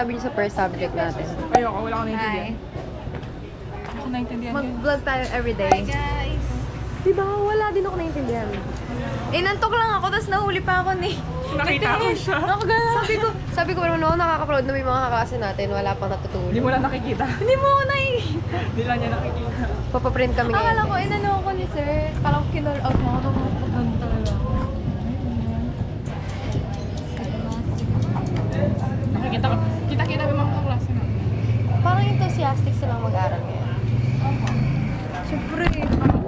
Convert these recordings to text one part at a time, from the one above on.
masasabi niyo sa first subject natin? Ayoko, wala akong naintindihan. Wala akong naintindihan. Mag-vlog tayo everyday. Hi guys! Diba? Wala din ako naintindihan. Nantok lang ako, tapos nahuli pa ako ni... Nakita ko siya. Sabi ko naman ako nakaka-upload na may mga kaklase natin, wala pang natutulog. Hindi mo lang nakikita. Hindi mo ako nakikita. Hindi lang niya nakikita. Papaprint kami ngayon. Akala ko, inano ako ni sir. Akala ko kinall out mo ako. Ano talaga ako. Nakikita ko. Kita-kita yung mga kaklase na. Parang enthusiastic silang mag-aral ngayon. Siyempre.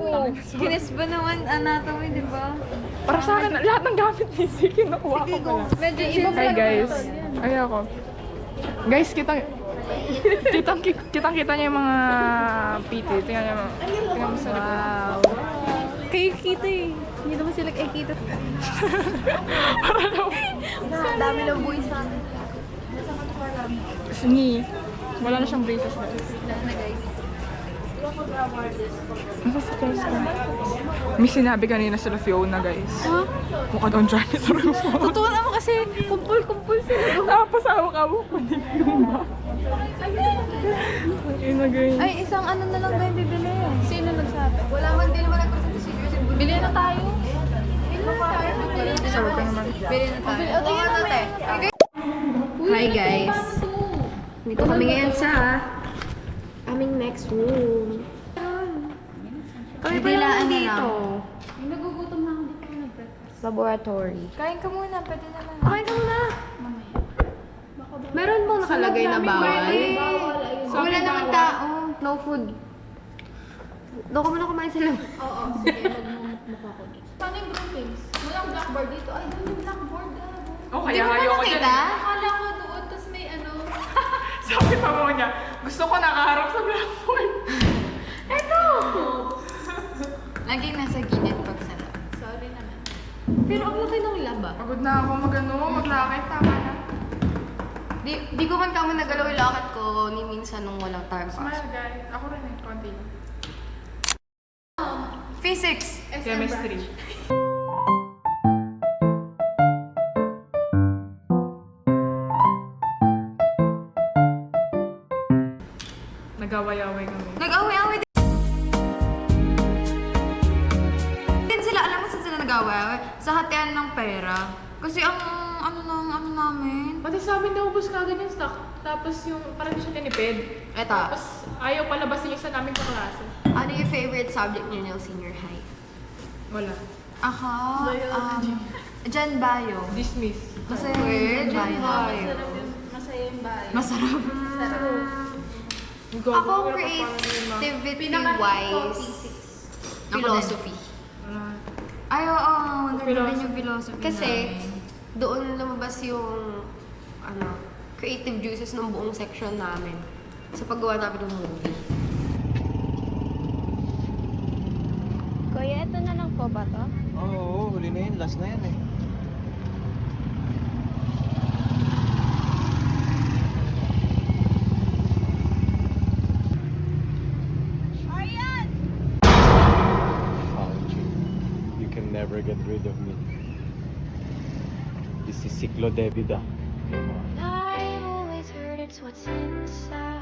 Oo. Kinis ba naman anatomy, di ba? Para sa akin, lahat ng gamit ni Zee, kinukuha ko pala. Medyo iba Hi guys. Ay ako. Guys, kitang-kita niya yung mga PT. Tingnan niyo mga. Tingnan mo sa likod. Wow. Kayo kita eh. Hindi naman sila kayo kita. Para daw. Dami ng boys sa atin. Ni. Wala na siyang braces na. Nasa si Jessica. May sinabi kanina sila Fiona guys. Huh? Mukha doon janitor yung phone. Totoo naman kasi kumpul-kumpul sila. Tapos awak-awak ko ni Fiona. Ay, nagay. Ay, isang ano na lang ba yung bibili? Sino nagsabi? Wala man din naman nagpresent si Jersey. Bili na tayo. Bili na tayo. Sabi ko naman. Bili na tayo. O, tingnan mo te. Hi guys. Dito kami ngayon sa aming next room. Kami pa lang dito. Ay, nagugutom na ako dito nag-breakfast. Laboratory. Kain ka muna, pwede naman. Kumain ka muna. Meron bang nakalagay na bawal? Wala naman tao. No food. Doon ka muna kumain sa labas. Oo, sige, magmumukha ko. Paano yung groupings? Walang blackboard dito. Ay, doon yung blackboard. Oh, kaya ayoko dyan. Akala ko doon, tapos may ano. Sabi pa mo niya, gusto ko nakaharap sa blackboard. Eto! Laging nasa gilid pag sa lab. Sorry naman. Pero ang laki ng laba. Pagod na ako maglakit. Tama na. Di ko man kamo nagalaw yung lakad ko ni minsan nung walang time pass. Smile guys. Ako rin eh, konti lang. Physics! Chemistry. Nag-away-away kami. Nag-away-away din sila. Alam mo saan sila nag-away-away? Sa hatian ng pera. Kasi ang ano namin. Pati sa amin naubos ka agad yung stock. Tapos yung parang di siya tinipid. Eto. Tapos ayaw palabasin yung isa naming kaklase. Ano yung favorite subject niyo ng senior high? Wala. Ako, Jan Bio. Dismiss. Masaya yung Jan Bio. Masaya yung bahay. Masarap. Ako, creativity-wise, philosophy. Ay, oo. Ganda din yung philosophy. Kasi, doon lumabas yung creative juices ng buong section namin sa paggawa namin ng movie. Kuya, ito na lang po ba to? Oo, huli na yun. Last na yan eh. Found you. You can never get rid of me. This is Ciclo de Vida. I've always heard it's what's inside.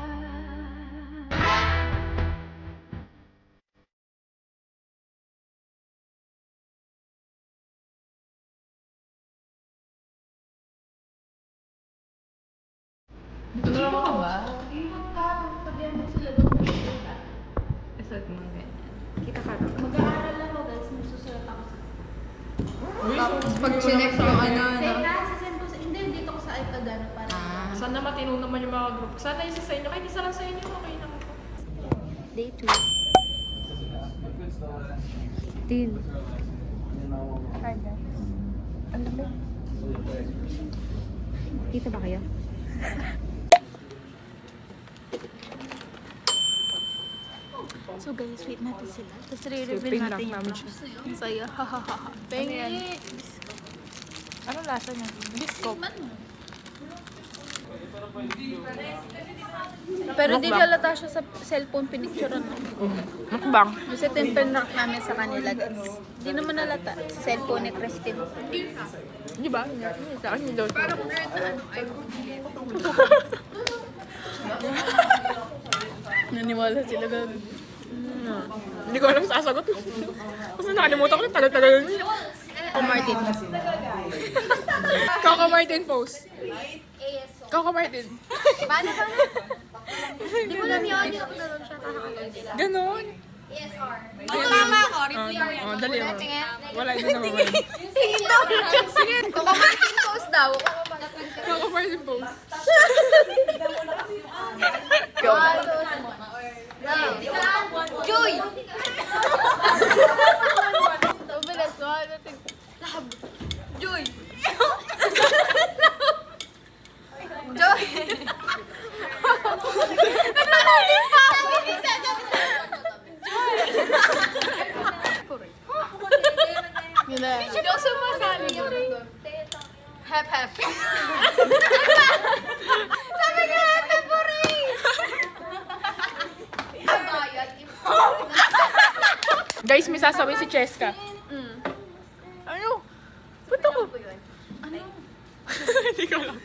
Dito na ako ba? Sabihan mo sila doon. Isag mo ganyan. Kita ka Mag-aaral lang ako guys, may susulat ako sa... Tapos pag chinek yung Teka, sasend ko sa... Hindi, dito ko sa iPad para... Sana matino naman yung mga group. Sana isa sa inyo. Kahit isa lang sa inyo, okay na ako. Day 2. Din. Hi guys. Ang dami. Kita ba kayo? So guys, wait natin sila. Tapos Ping re-reveal lang natin yung namin process. Ang saya. Hahaha. Pengi. Anong lasa niya? Biscop. Pero di halata siya sa cellphone pinicturean. Mukbang. Kasi ito yung pinrock namin sa kanila, guys. Di naman halata sa cellphone ni Christine. Di ba? Sa akin yung load. Naniwala sila gano'n. Hindi ko alam sasagot. Kasi nakalimutan ko yung tagal-tagal yun. O Martin. Coco Martin post. Coco Martin. Paano? Hindi ko lang yun. Yung naroon siya. Ganon. Tama ako. Oh, dali mo. Wala yun na mawala. Sige. Kung Martin post daw. Coco Martin post. Joy! Joy! Joy! Hindi ako sumasali yun. Hep, hep. Sabi niya, hep, puri! Guys, may sasabihin si Cheska. Ano? Ba't ako? Hindi ko alam.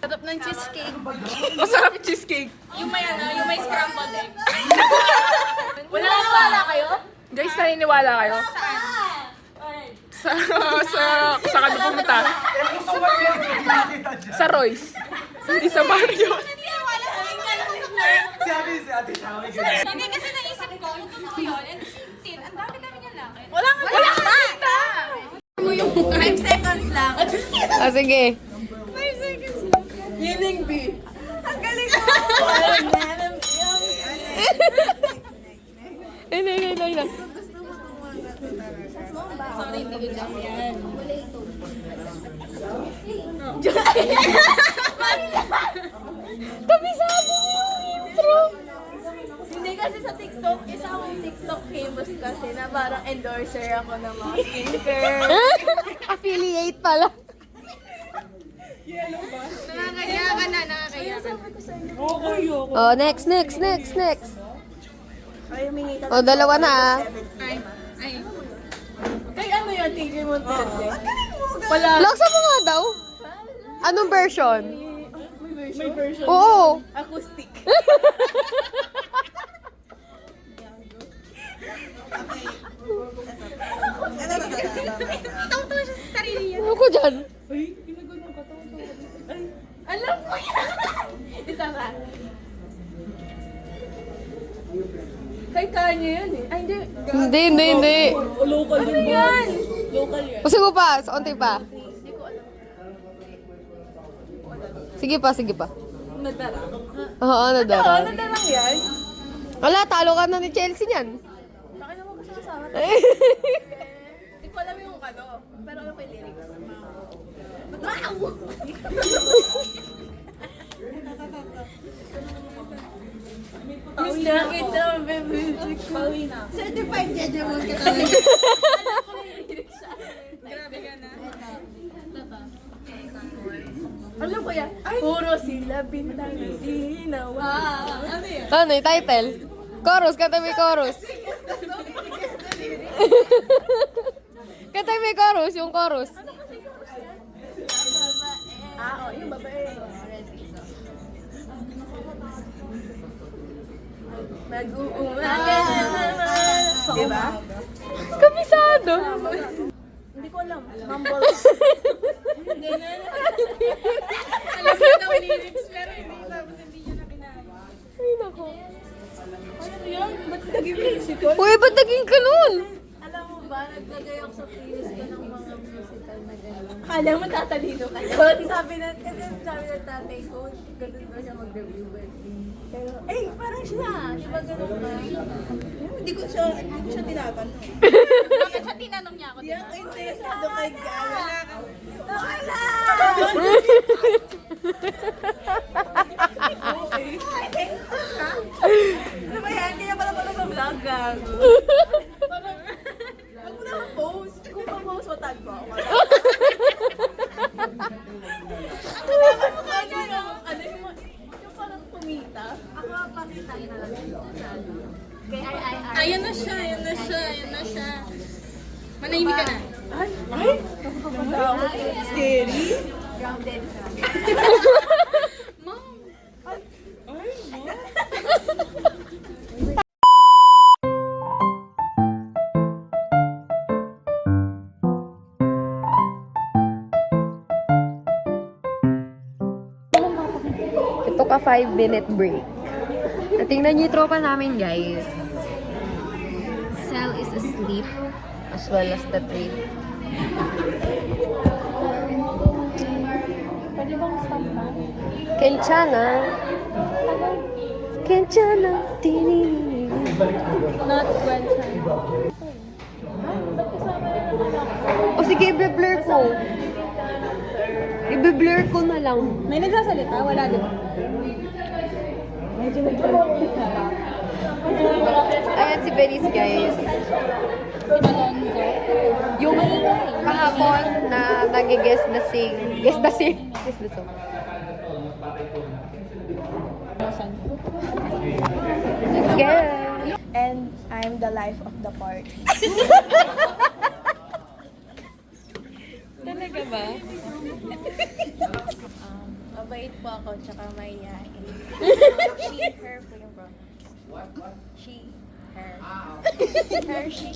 Sarap ng cheesecake. Masarap yung cheesecake. Yung may scrambled egg. Wala kayo? Guys, naniniwala kayo? Sa kami pumunta. Sa Royce. Hindi sa Mario. Hindi kasi naisip ko, yung totoo yun, and tin, ang dami-dami niya lang. Wala ka! Mo yung 5 seconds lang. Ah, sige. 5 seconds lang. Yining B. Ang galing mo! Hindi. Sorry, hindi ko dyan yan. Kabisado niyo yung intro. Hindi kasi sa TikTok, isa akong TikTok famous kasi na parang endorser ako ng mga skincare. Affiliate pala. Nakakaya ka na, nakakaya ka na. Oh, next. Oh, dalawa na ah. Ay. Kay ano yun, TJ Monterde? Laksa mo nga daw. Anong version? May version. Oo. Acoustic. Tawa-tawa siya sa sarili niya. Ano ko dyan? Alam ko yan! Isa ka. Kay Kanye yun eh. Ay, hindi. Hindi. Local ano yan? Local yan. Pusing mo pa. Sa onti pa. Sige pa. Nadara. Oo, nadara. Nadarang yan? Wala, talo ka na ni Chelsea niyan. Bakit naman ko kasama? Hindi ko alam yung ano. Pero alam ko yung lyrics. Wow! Miss na kita, baby. Pauwi na. Certified judgment ka talaga. Grabe ka na. Alam ko yan. Puro sila bintang ginawa. Ano yan? Ano yung title? Chorus, kanta may chorus. Kanta may chorus, yung chorus. Yung babae. Mag-uumaga naman. Diba? Kabisado. Hindi ko alam. Mumble. Alam niya daw lyrics, pero hindi tapos hindi niya na kinaya. Ay, nako. Ano yan? Ba't naging musical? Uy, ba't naging ka nun? Alam mo ba, naglagay ako sa playlist ko ng mga musical na gano'n. Akala mo tatalino kayo. Sabi na tatay ko, ganun ba siya mag-review pero, parang siya. Di ba ganun ba? Hindi ko siya tinatanong. Bakit siya tinanong niya ako? Hindi ako interesado kay Gala. Wala! Ano ba yan? Kaya pala mag-vlog gago. Wag mo na post. Kung pa-post mo, tag ko ako. Ang kailangan mo kanya Ayun na siya, ayun na siya, ayun na siya. Manahimik ka na. Scary? Grounded. Mom! Ito ka 5-minute break. Tingnan niyo yung tropa namin, guys. Cell is asleep as well as the train. Pwede bang stop na? Kenchana. Kenchana. Tininini. Not when time. Ba't kasama na naman ako? O sige, i-blur ko. I-blur ko na lang. May nagsasalita? Wala din. Medyo nagsasalita. Ayan si Benice, guys. Si Malonzo. Yung kahapon na nag-guest na sing. Guest na sing. Guest na song. Let's go! And I'm the life of the party. Talaga ba? Mabait po ako, tsaka mahihain. She, her po yung pronouns. She, her. Her, she.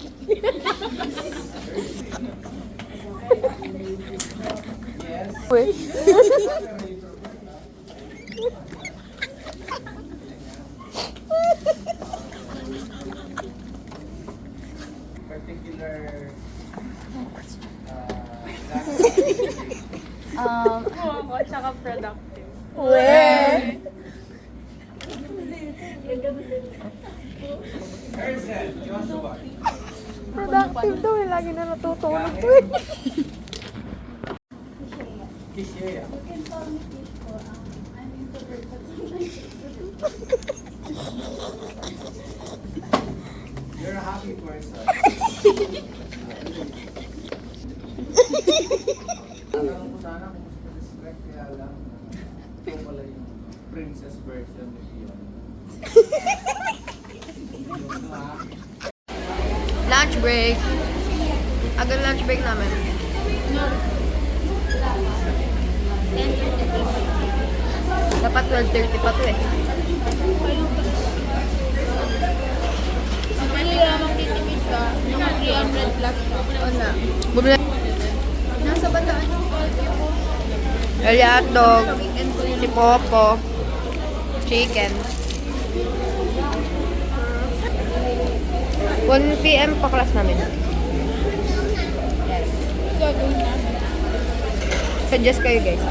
Tsaka productive. Weh! Productive daw eh. Lagi na natutulog to eh. You're a happy person. Alam ko sana kung gusto si Shrek, kaya lang ito pala yung princess version ni Fiona. Lunch break. Agad lunch break namin. Dapat 12:30 pa to eh. Kaya magtitipid ka, yung 300 plus ka. Oo na. Bumili. Nasa bataan yung party ko. Hotdog. Si Popo. Chicken. 1 PM pa class namin. Gagawin na. Suggest kayo guys.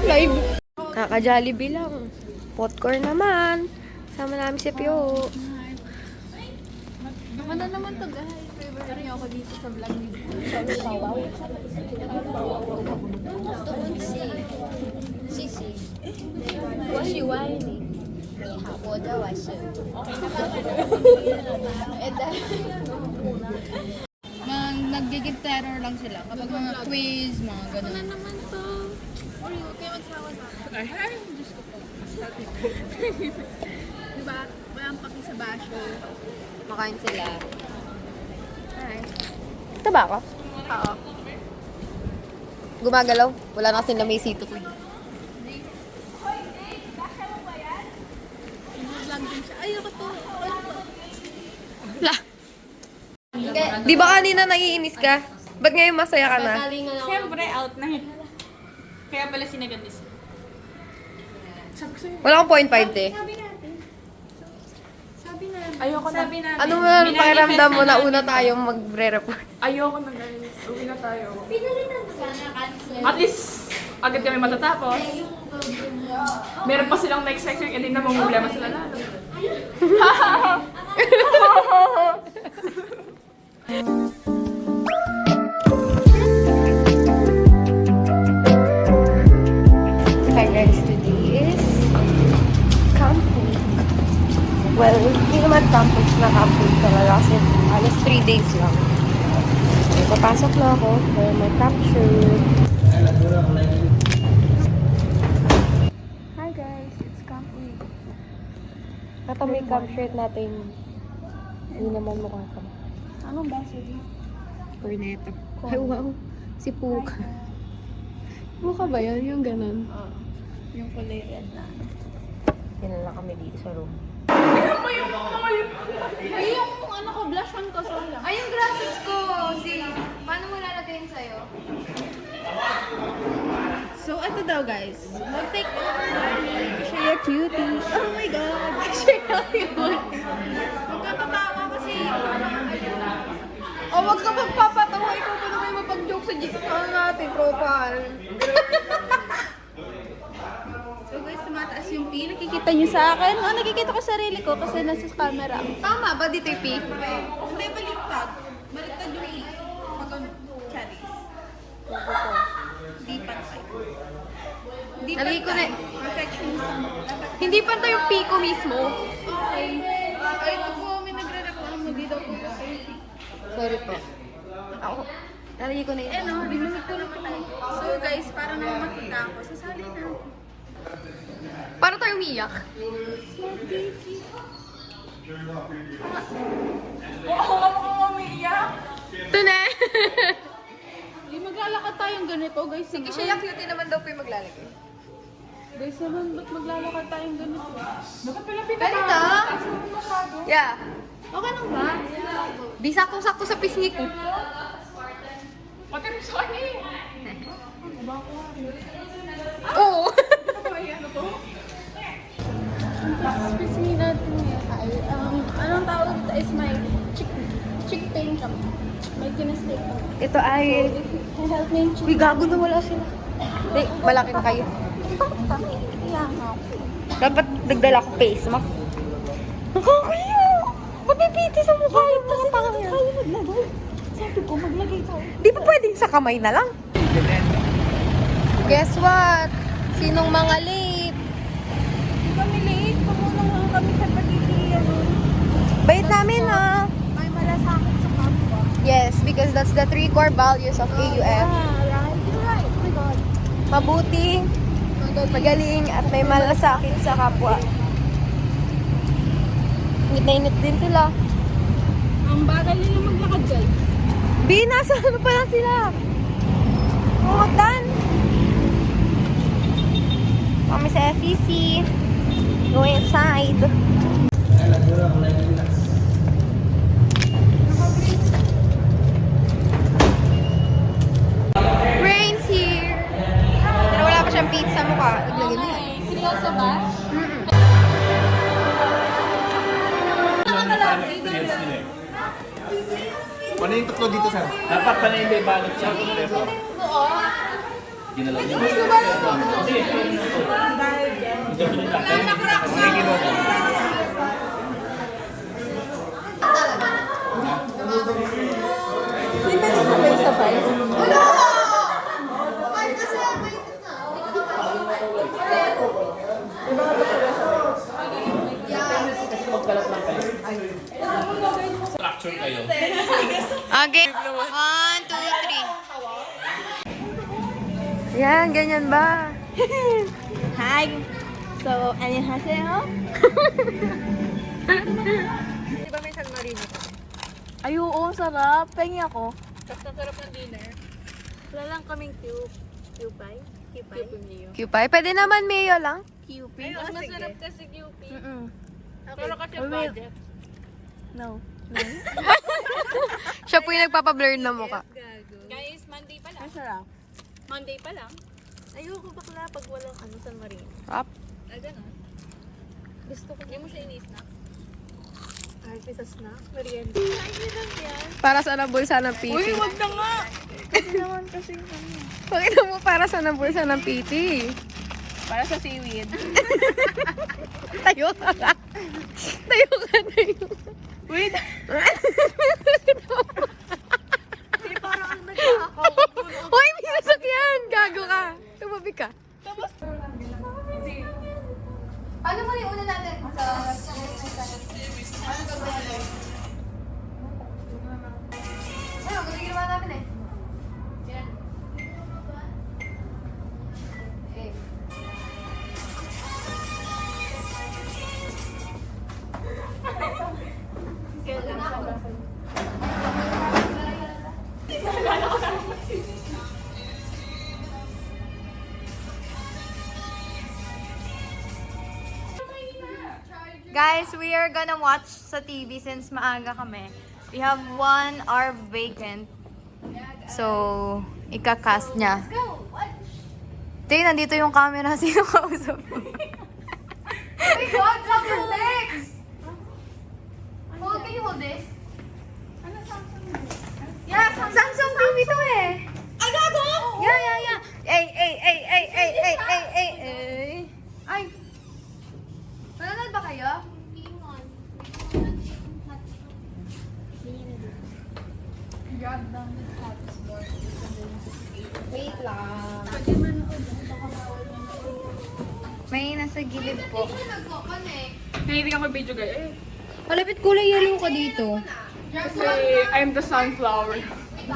Live. Kaka-Jollibee lang. Popcorn naman. Sama namin si Pio. Naman na naman to guys. Favorite niyo ako dito sa vlog ni Sawaw. Sisi，我喜欢你。你好，我的我是。Nag-give terror lang sila kapag mga quiz, mga ganun. Ano naman to? Oreo, kaya magsawa na ako. Ay, Diyos ko po. Diba? Walang paki sa basho. Makain sila. Ito ba ako? Oo. Gumagalaw. Wala na kasi na may sito ko. Nag-vlog din siya. Ay, ako to. La. Di ba kanina naiinis ka? Ba't ngayon masaya ka na? Siyempre, out na yun. Kaya pala sinagandis. Wala akong 0.5 eh. Ayoko na. Ano nga pakiramdam mo na una tayong magre-report? Ayoko na guys. Uwi na tayo. At least, agad kami matatapos. Meron pa silang next section, hindi na problema sila lalo. Hi guys, today is Camp Week. Well, hindi naman Camp Week na Camp Week talaga kasi alas 3 days lang. Okay, papasok na ako for my capture. Hi guys, it's Camp Week. Ito may cam shirt natin. Hindi naman mukha ka. Anong baso din? Corneto. Ay, wow. Si Puka. Puka ba yun? Yung ganun. Oo. Yung kulay red na. Yan lang kami dito sa room. Ay, yung ano ko, blush on ko, sorry lang. Ay, yung glasses ko! Paano mo lalagayin sa'yo? So, ito daw guys. Mag-take over namin. Shaya Cutie. Oh my God! Shaya Cutie. Magkakatawa kasi. Oh, wag ka magpapatawa. Ikaw pa naman mapag-joke sa ano natin, tropa. So guys, tumataas yung P. Nakikita niyo sa akin? Oh, nakikita ko sarili ko kasi nasa camera. Tama ba dito yung P? Hindi, baliktad. Baliktad yung E. Pag ano, cherries. Hindi pantay. Hindi Nalagay ko na. Perfectionism. Hindi pa tayo yung P ko mismo. Okay. Ay, ito po, may nagre-reklamo. Hindi daw po okay. Sorry po. Ako. Nalagay ko na yun. Ano, rinamig ko lang tayo. So guys, para naman makita ako, sasali na. Para tayo umiyak. Oo, ako umiiyak. Ito na. Hindi maglalakad tayong ganito, guys. Sige, siya cutie naman daw po yung maglalagay. Guys, naman, ba't maglalakad tayong ganito? Bakit pala Ganito? Yeah. Okay lang ba? Di saktong-sakto sa pisngi ko. Pati rin sa kanya eh. Oo. Ano to? Pisngi natin ngayon ay, anong tawag dito is my chick pain shop. May kinestake ko. Ito ay... Help me yung Uy, gago na wala sila. Hindi, malaki na kayo. Iyan ako. Dapat nagdala ko face mask. Nakakayo! Mapipiti sa mukha yung mga pangangyan. Tayo maglagay. Sabi ko, maglagay tayo. Di ba pwedeng sa kamay na lang? Guess what? Sinong mga late? Hindi kami late. Tumulong lang kami sa pagkikiyano. Bait namin ha. May malasakit sa kapwa. Yes, because that's the 3 core values of AUF. Right. You're right. Oh my God. Mabuti, magaling, at may malasakit sa kapwa. Init na init din sila. Ang bagal nila maglakad, guys. B, nasa ano pa lang sila? Umutan. Kami sa FEC. Go inside. Rain's here. Pero wala pa siyang pizza mukha. Naglagay niya. Seryoso ba? Ano yung tatlo dito, sir? Dapat pa na yung may balot siya. Ginalaw niyo. Hindi ba ito sabay-sabay? Structure kayo. Okay. 1, 2, 3. Yan, ganyan ba? Hi! So, 안녕하세요. Di ba may San Marino? Ay, oo, sarap. Pengi ako. Basta sarap ng dinner. Wala lang kaming Q-pie. Q-pie? Pwede naman mayo lang. Q-pie. Mas masarap kasi Q-pie. Pero kasi budget. No. Siya po yung nagpapablur ng mukha. Guys, Monday pa lang. Masarap. Monday pa lang. Ayoko bakla pag walang San Marino. Rap. Ah, gano'n. Gusto ko. Hindi mo siya ini-snack. Kahit isa snack. Merienda. Ay, lang yan. Para sa bulsa ng PT. Uy, wag na nga! Kasi naman kasi Pakita mo para sa bulsa ng PT. para sa seaweed. Tayo ka nga. Tayo ka, tayo. Wait! Hindi, parang ang nagkakaw. Hoy, may nasakyan! Gago ka. Tumabi ka. Tapos, Ano ba yung una natin? Ano gagawin natin? Ano, ganun ginawa namin eh. Yan. Eh. Skill lang siya. Guys, we are gonna watch sa TV since maaga kami. We have 1 hour vacant. So, ika-cast niya. Tingnan, nandito yung camera. Sino kausap mo? Oh my God, Samsung next! Hold, can you hold this? Yeah, Samsung TV to eh. Ay, gago! Yeah. Ay. Manonood ba kayo? Wait lang. May nasa gilid po. Nag-connect. Nahilig ako video guys. Malapit kulay yellow ka dito. Kasi I'm the sunflower. Wait.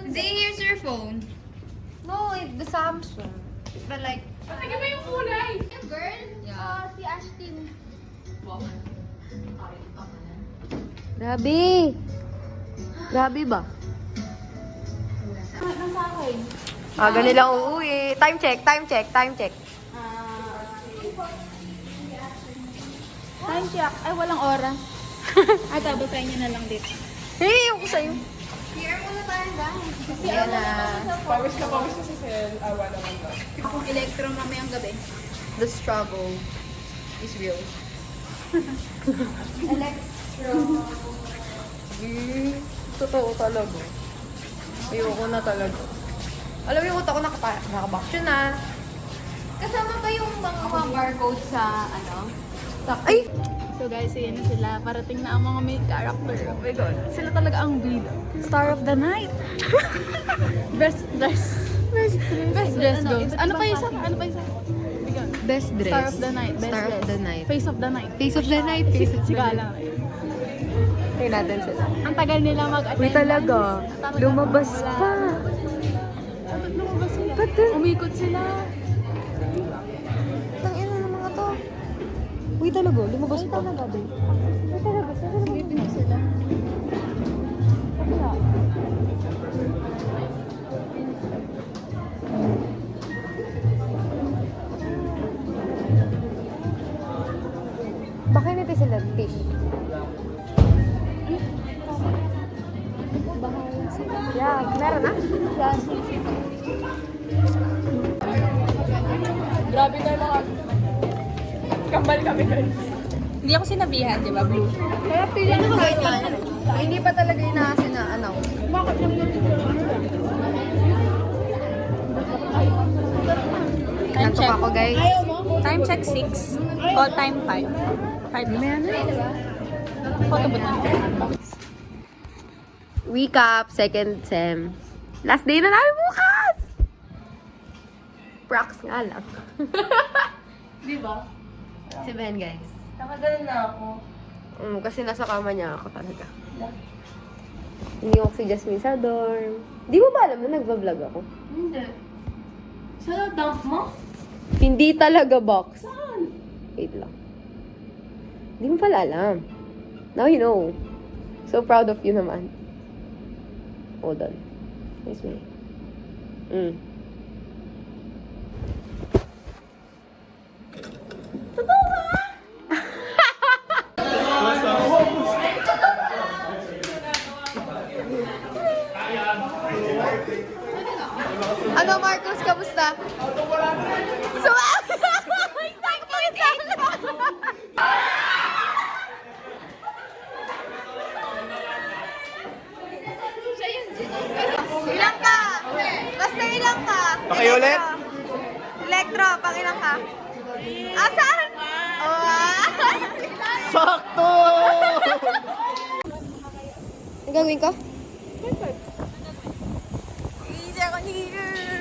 Zay, here's your phone. No, the Samsung. But like, Tingnan mo yung kulay. yung girl, si Ashton. Grabe. Grabe ba? Aga nilang uuwi. Time check. Time check. Ay, walang oras. Ay, tabasahin niyo na lang dito. Hey, yung ko sa'yo. Here muna tayo guys. Yan na. Pawis na sa cell. Awa naman ba? Akong electro mamayang gabi. The struggle is real. Totoo talaga. Ayoko na talaga. Alam mo yung utak ko nakabaksyon na. Kasama ba yung mga barcode sa ano? Ay! So guys, ayan na sila. Parating na ang mga main character. Oh my God. Sila talaga ang bida. Star of the night. Best dress. Best dress goes. Ano pa isa? Bigyan. Best dress. Star of the night. Best Star dress. of the night. Face of the night. Face of the night. Face of the Siga night. lang. Tingnan natin sila. Ang tagal nila mag-attend. Uy, talaga. Lumabas pa. Bakit lumabas sila? Ba't din? Umikot sila. Tangina ng mga to. Uy, talaga. Lumabas pa. Talaga, babe. Uy, talaga. Silipin ko sila. Wala. Baka nito sila fish. Yeah, meron na. Grabe tayo mga... Kambal kami guys. Hindi ako sinabihan, di ba, Blue? Kaya pili na kahit yan. Hindi pa talaga ina-announce. Time check. ako, guys. Time check 6. Call time 5. 5 na. Photo booth na. Recap, second sem. Last day na namin bukas! Prox nga lang. Di ba? Si Ben, guys. Nakagalan na ako. Kasi nasa kama niya ako talaga. Iniwak si Jasmine sa dorm. Di mo ba alam na nagva-vlog ako? Hindi. Sa dump mo? Hindi talaga, box. Saan? Wait lang. Di mo pala alam. Now you know. So proud of you naman. Hold on. Nice way. Ano, Marcos? Kamusta? Ilang ka? Basta ilang ka? Pakiulit. Electro, pang ilang ka? Asan? Sakto! Ang gagawin ko? Easy ako here.